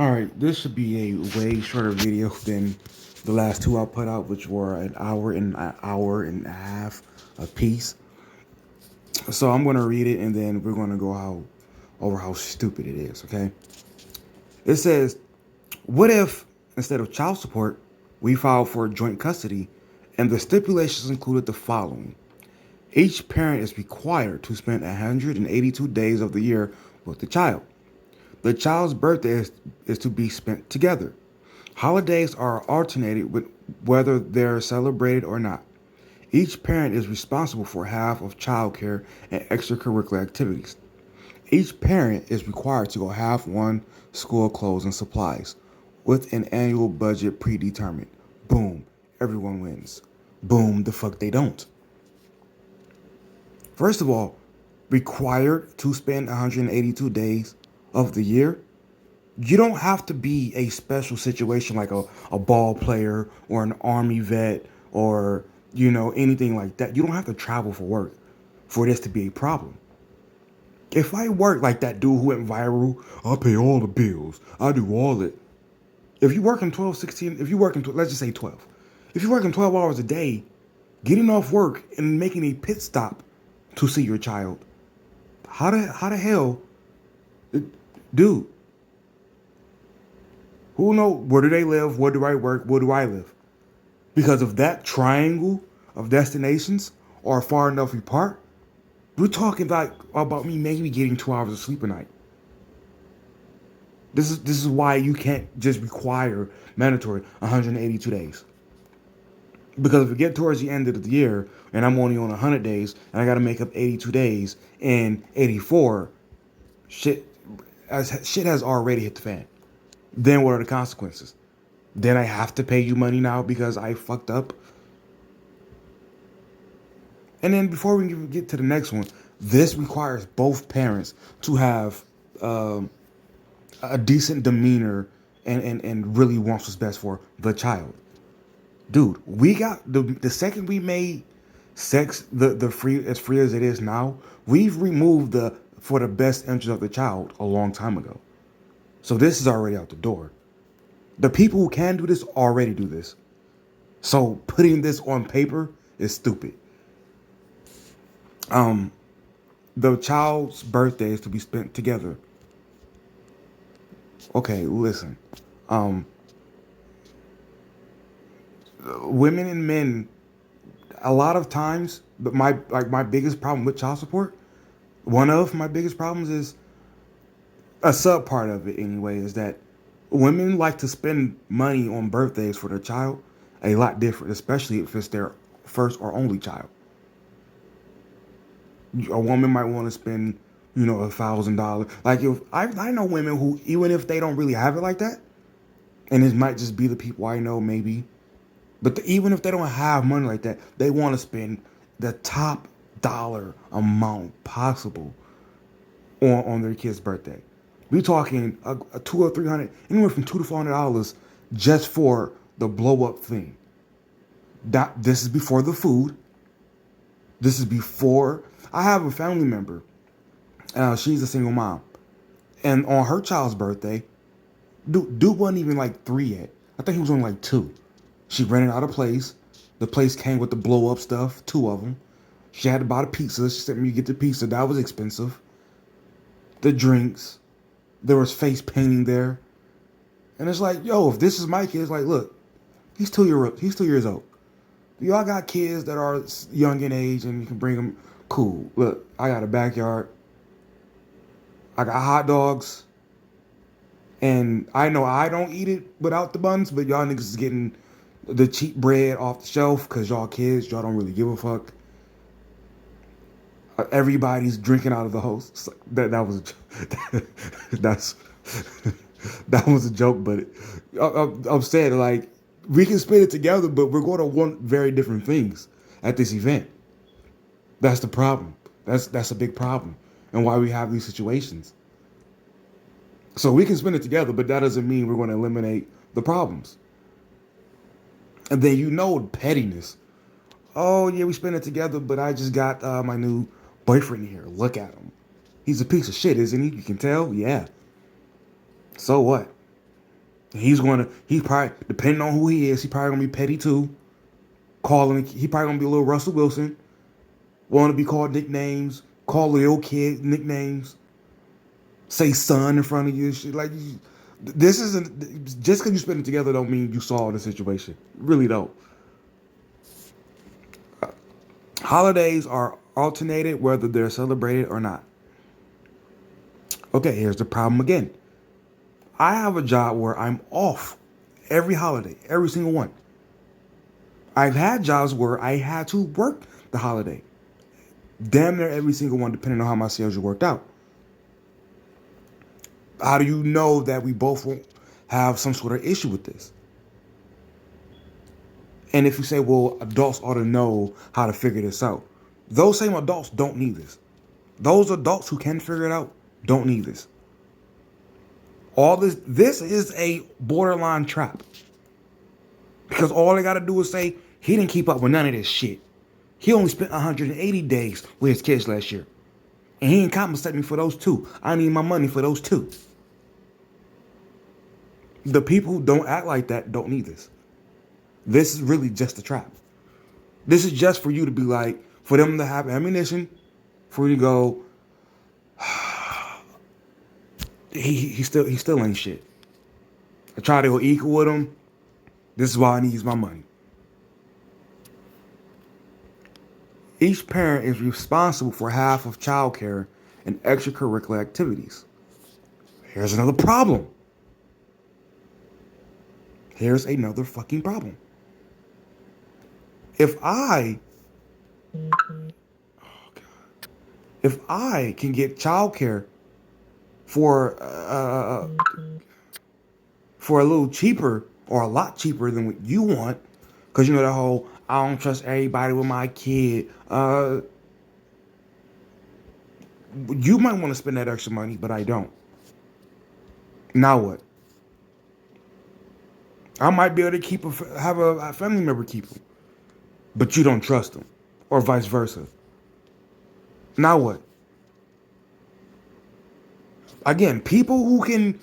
Alright, this should be a way shorter video than the last two I put out, which were an hour and a half a piece. So I'm gonna read it and then we're gonna go over how stupid it is, okay? It says, what if instead of child support, we filed for joint custody and the stipulations included the following. Each parent is required to spend 182 days of the year with the child. The child's birthday is to be spent together. Holidays are alternated with whether they're celebrated or not. Each parent is responsible for half of childcare and extracurricular activities. Each parent is required to go half on school clothes and supplies, with an annual budget predetermined. Boom, everyone wins. Boom, the fuck they don't. First of all, required to spend 182 days of the year. You don't have to be a special situation like a ball player or an army vet or, anything like that. You don't have to travel for work for this to be a problem. If I work like that dude who went viral, I pay all the bills. I do all it. If you work in 12, 16, if you work in, let's just say 12. If you're working 12 hours a day, getting off work and making a pit stop to see your child, how the hell, dude, who know where do they live? Where do I work? Where do I live? Because of that triangle of destinations are far enough apart, we're talking about me maybe getting 2 hours of sleep a night. This is why you can't just require mandatory 182 days. Because if we get towards the end of the year and I'm only on 100 days and I got to make up 82 days and 84, shit has already hit the fan. Then what are the consequences? Then I have to pay you money now because I fucked up. And then before we get to the next one, this requires both parents to have a decent demeanor and really wants what's best for the child. Dude, we got the second we made sex the free as free as it is now, we've removed the for the best interest of the child a long time ago. So this is already out the door. The people who can do this already do this. So putting this on paper is stupid. The child's birthday is to be spent together. Okay, listen. Women and men, a lot of times, but my biggest problem with child support, one of my biggest problems is a sub part of it anyway, is that women like to spend money on birthdays for their child a lot different, especially if it's their first or only child. A woman might want to spend, $1,000. Like if I know women who, even if they don't really have it like that, and it might just be the people I know maybe, but even if they don't have money like that, they want to spend the top dollar amount possible on their kid's birthday. We talking a two or 300, anywhere from $200 to $400 just for the blow up thing. This is before the food. This is before. I have a family member. She's a single mom, and on her child's birthday, dude wasn't even like 3 yet. I think he was only like 2. She rented out a place. The place came with the blow up stuff, 2 of them. She had to buy the pizza. She said, "Me get the pizza." That was expensive. The drinks. There was face painting there, and it's like, yo, if this is my kid, it's like, look, he's 2 years old. Y'all got kids that are young in age, and you can bring them. Cool. Look, I got a backyard. I got hot dogs, and I know I don't eat it without the buns, but y'all niggas is getting the cheap bread off the shelf because y'all kids, y'all don't really give a fuck. Everybody's drinking out of the hose. That was that's that was a joke, but I'm saying, like, we can spend it together, but we're going to want very different things at this event. That's the problem. That's a big problem, and why we have these situations. So we can spend it together, but that doesn't mean we're going to eliminate the problems. And then pettiness. Oh yeah, we spend it together, but I just got my new boyfriend here. Look at him. He's a piece of shit, isn't he? You can tell. Yeah. So what? He's probably, depending on who he is, he probably gonna be petty too. He probably gonna be a little Russell Wilson. Want to be called nicknames, call little kid nicknames, say son in front of you. Shit. Like, this isn't, just because you spend it together don't mean you solve the situation. Really don't. Holidays are alternated whether they're celebrated or not. Okay, here's the problem again. I have a job where I'm off every holiday, every single one. I've had jobs where I had to work the holiday. Damn near every single one, depending on how my schedule worked out. How do you know that we both won't have some sort of issue with this? And if you say, well, adults ought to know how to figure this out, those same adults don't need this. Those adults who can figure it out don't need this. All this is a borderline trap. Because all they got to do is say, he didn't keep up with none of this shit. He only spent 180 days with his kids last year. And he didn't compensate me for those two. I need my money for those two. The people who don't act like that don't need this. This is really just a trap. This is just for you to be like, for them to have ammunition, for you to go, he still ain't shit. I try to go equal with him. This is why I need my money. Each parent is responsible for half of childcare and extracurricular activities. Here's another problem. Here's another fucking problem. If I can get childcare for a little cheaper or a lot cheaper than what you want, because you know the whole I don't trust everybody with my kid. You might want to spend that extra money, but I don't. Now what? I might be able to have a family member keep them, but you don't trust them, or vice versa. Now what? Again, people who can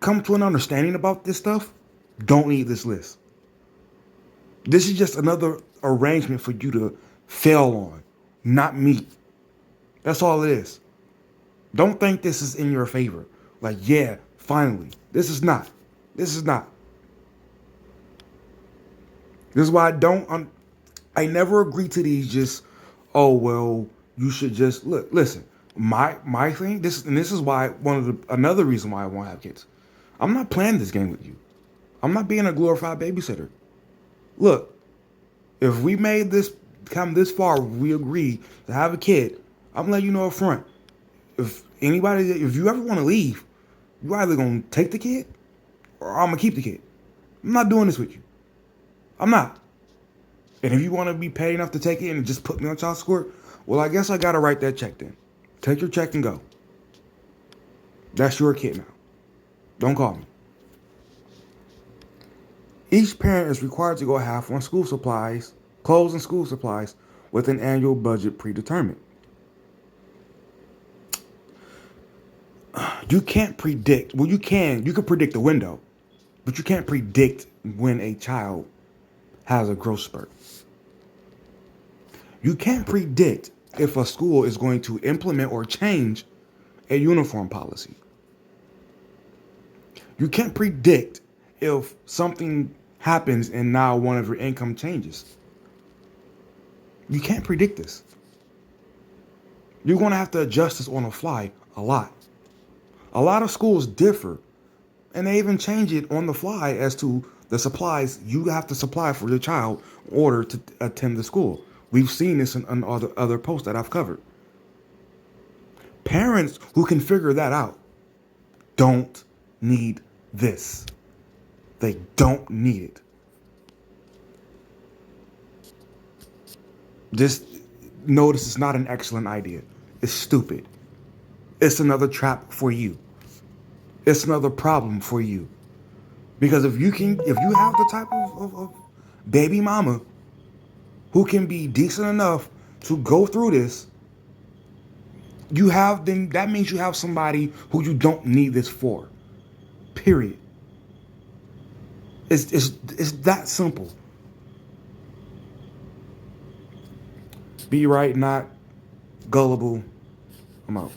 come to an understanding about this stuff don't need this list. This is just another arrangement for you to fail on, not meet. That's all it is. Don't think this is in your favor. Like, yeah, finally. This is not. This is not. This is why I never agree to these just, oh, well, you should just, listen. My thing, this is why another reason why I won't have kids. I'm not playing this game with you. I'm not being a glorified babysitter. Look, if we made this come this far, we agree to have a kid, I'm letting you know up front. If you ever want to leave, you either gonna take the kid or I'm gonna keep the kid. I'm not doing this with you. I'm not. And if you want to be paid enough to take it and just put me on child support, well, I guess I gotta write that check then. Take your check and go. That's your kid now. Don't call me. Each parent is required to go half on school supplies, clothes and school supplies, with an annual budget predetermined. You can't predict, well, you can predict the window, but you can't predict when a child has a growth spurt. You can't predict if a school is going to implement or change a uniform policy. You can't predict if something happens and now one of your income changes. You can't predict this. You're going to have to adjust this on the fly a lot. A lot of schools differ, and they even change it on the fly as to the supplies you have to supply for your child in order to attend the school. We've seen this in other posts that I've covered. Parents who can figure that out don't need this. They don't need it. Just notice it's not an excellent idea. It's stupid. It's another trap for you. It's another problem for you. Because if you have the type of baby mama who can be decent enough to go through this, then that means you have somebody who you don't need this for. Period. It's that simple. Be right, not gullible. I'm out.